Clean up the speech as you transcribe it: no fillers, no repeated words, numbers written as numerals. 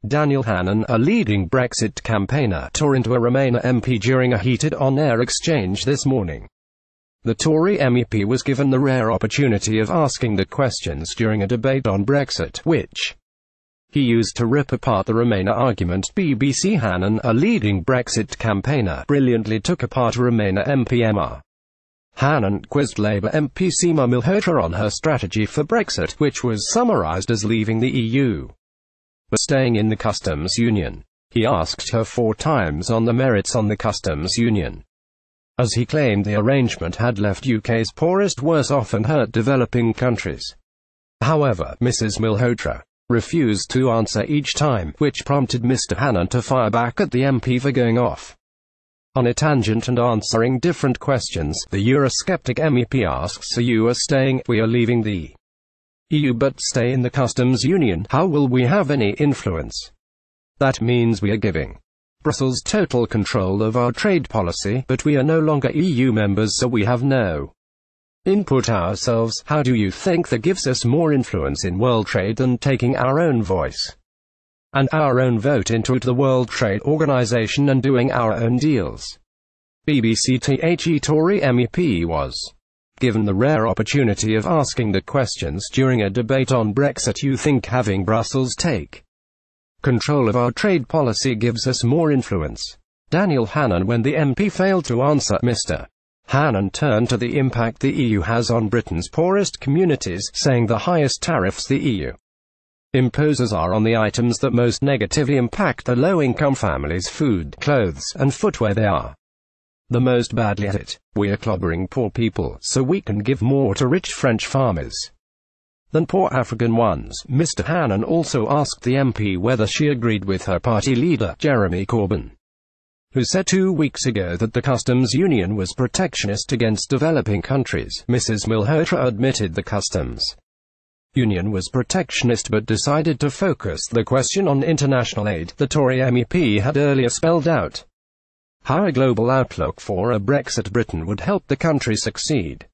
Daniel Hannan, a leading Brexit campaigner, tore into a Remainer MP during a heated on-air exchange this morning. The Tory MEP was given the rare opportunity of asking the questions during a debate on Brexit, which he used to rip apart the Remainer argument. BBCHannan, a leading Brexit campaigner, brilliantly took apart Remainer MPMr Hannan quizzed Labour MP Seema Malhotra on her strategy for Brexit, which was summarised as leaving the EU but staying in the customs union. He asked her 4 times on the merits on the customs union, as he claimed the arrangement had left UK's poorest worse off and hurt developing countries. However, Mrs. Malhotra refused to answer each time, which prompted Mr. Hannan to fire back at the MP for going off on a tangent and answering different questions. The Eurosceptic MEP asks, "Are you staying? We are leaving the EU but stay in the customs union. How will we have any influence? That means we are giving Brussels total control of our trade policy, but we are no longer EU members, so we have no input ourselves. How do you think that gives us more influence in world trade than taking our own voice and our own vote into the World Trade Organization and doing our own deals?" BBCTHE Tory MEP was given the rare opportunity of asking the questions during a debate on Brexit. "You think having Brussels take control of our trade policy gives us more influence?" Daniel Hannan. When the MP failed to answer, Mr. Hannan turned to the impact the EU has on Britain's poorest communities, saying the highest tariffs the EU imposes are on the items that most negatively impact the low-income families: food, clothes, and footwear. They are the most badly hit. "We are clobbering poor people, so we can give more to rich French farmers than poor African ones." Mr. Hannan also asked the MP whether she agreed with her party leader, Jeremy Corbyn, who said 2 weeks ago that the customs union was protectionist against developing countries. Mrs. Malhotra admitted the customs union was protectionist but decided to focus the question on international aid. The Tory MEP had earlier spelled out how a global outlook for a Brexit Britain would help the country succeed.